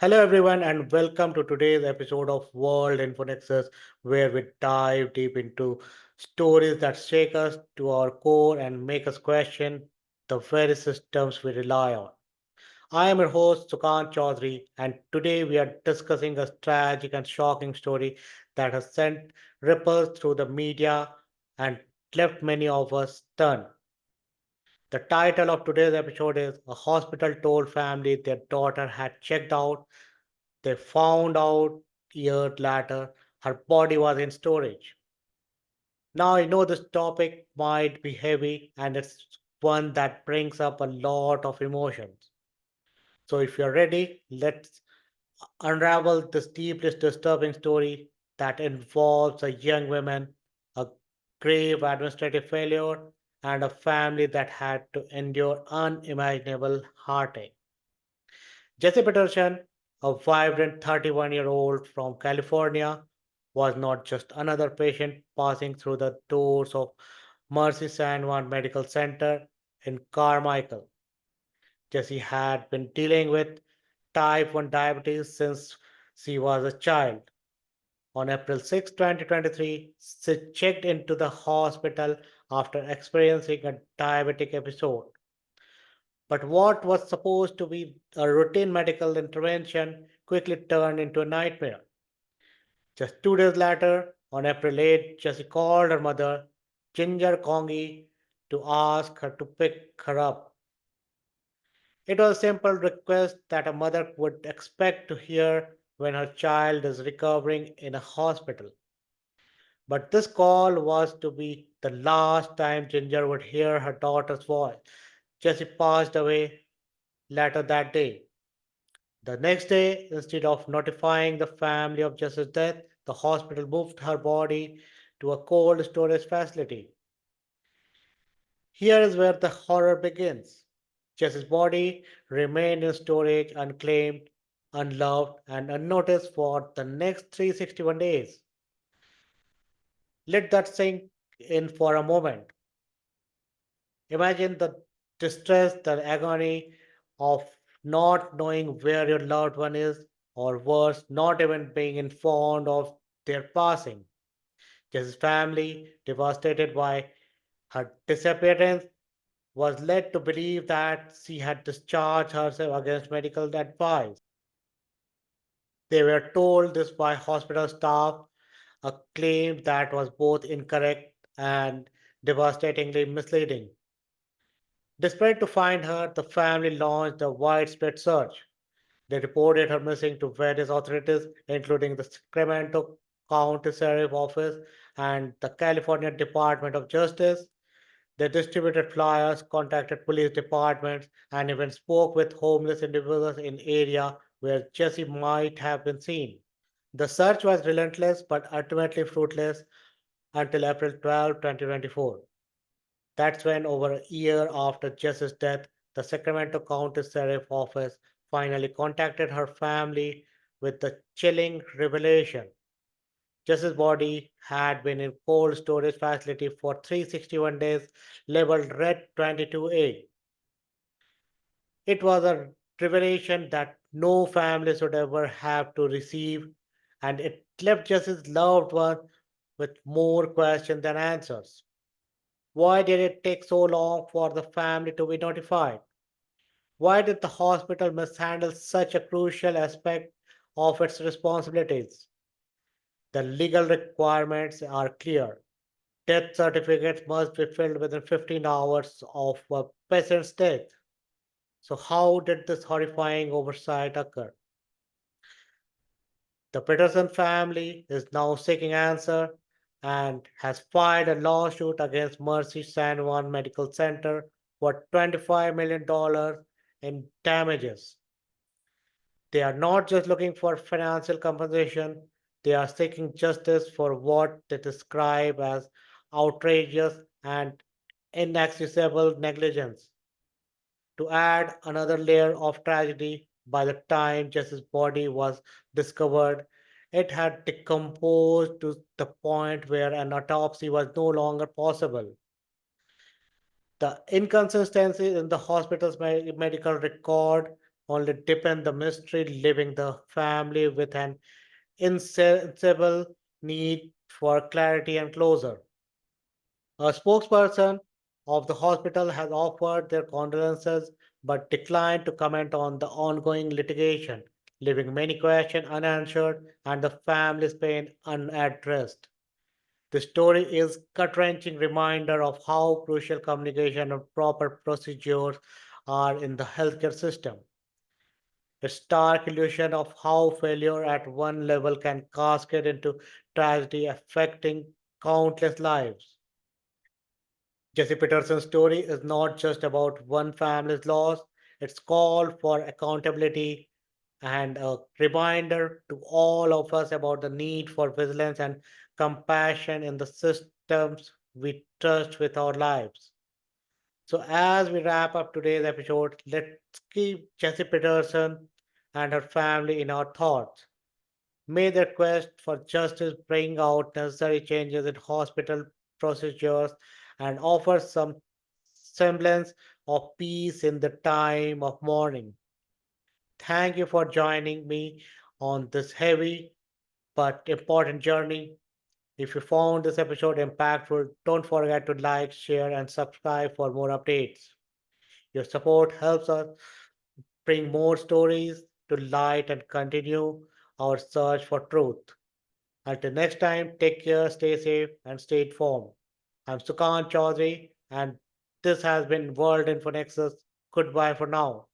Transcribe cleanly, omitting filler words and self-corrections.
Hello, everyone, and welcome to today's episode of World Infonexus, where we dive deep into stories that shake us to our core and make us question the very systems we rely on. I am your host, Sukant Chaudhary, and today we are discussing a tragic and shocking story that has sent ripples through the media and left many of us stunned. The title of today's episode is A Hospital Told Family Their Daughter Had Checked Out. They found out years later her body was in storage. Now, I know this topic might be heavy and it's one that brings up a lot of emotions. So, if you're ready, let's unravel this deeply disturbing story that involves a young woman, a grave administrative failure, and a family that had to endure unimaginable heartache. Jesse Peterson, a vibrant 31-year-old from California, was not just another patient passing through the doors of Mercy San Juan Medical Center in Carmichael. Jesse had been dealing with type 1 diabetes since she was a child. On April 6, 2023, she checked into the hospital after experiencing a diabetic episode. But what was supposed to be a routine medical intervention quickly turned into a nightmare. Just 2 days later, on April 8, Jessie called her mother, Ginger Kongi, to ask her to pick her up. It was a simple request that a mother would expect to hear when her child is recovering in a hospital. But this call was to be the last time Ginger would hear her daughter's voice. Jessie passed away later that day. The next day, instead of notifying the family of Jess's death, the hospital moved her body to a cold storage facility. Here is where the horror begins. Jess's body remained in storage unclaimed, unloved, and unnoticed for the next 361 days. Let that sink in for a moment. Imagine the distress, the agony of not knowing where your loved one is, or worse, not even being informed of their passing. Jess's family, devastated by her disappearance, was led to believe that she had discharged herself against medical advice. They were told this by hospital staff, a claim that was both incorrect and devastatingly misleading. Desperate to find her, the family launched a widespread search. They reported her missing to various authorities, including the Sacramento County Sheriff Office and the California Department of Justice. They distributed flyers, contacted police departments, and even spoke with homeless individuals in area where Jessie might have been seen. The search was relentless but ultimately fruitless until April 12, 2024. That's when, over a year after Jess's death, the Sacramento County Sheriff Office finally contacted her family with the chilling revelation. Jess's body had been in cold storage facility for 361 days, labeled Red 22A. It was a revelation that no family should ever have to receive, and it left Jess's loved one with more questions than answers. Why did it take so long for the family to be notified? Why did the hospital mishandle such a crucial aspect of its responsibilities? The legal requirements are clear. Death certificates must be filled within 15 hours of a patient's death. So, how did this horrifying oversight occur? The Peterson family is now seeking answer and has filed a lawsuit against Mercy San Juan Medical Center for $25 million in damages. They are not just looking for financial compensation, they are seeking justice for what they describe as outrageous and inexcusable negligence. To add another layer of tragedy, by the time Jess's body was discovered, it had decomposed to the point where an autopsy was no longer possible. The inconsistencies in the hospital's medical record only deepen the mystery, leaving the family with an insatiable need for clarity and closure. A spokesperson of the hospital has offered their condolences but declined to comment on the ongoing litigation, leaving many questions unanswered and the family's pain unaddressed. The story is gut-wrenching reminder of how crucial communication and proper procedures are in the healthcare system. A stark illusion of how failure at one level can cascade into tragedy affecting countless lives. Jesse Peterson's story is not just about one family's loss, it's call for accountability and a reminder to all of us about the need for vigilance and compassion in the systems we trust with our lives. So, as we wrap up today's episode, let's keep Jessie Peterson and her family in our thoughts. May their quest for justice bring out necessary changes in hospital procedures and offer some semblance of peace in the time of mourning. Thank you for joining me on this heavy but important journey. If you found this episode impactful, don't forget to like, share, and subscribe for more updates. Your support helps us bring more stories to light and continue our search for truth. Until next time, take care, stay safe, and stay informed. I'm Sukant Chaudhary, and this has been World Info Nexus. Goodbye for now.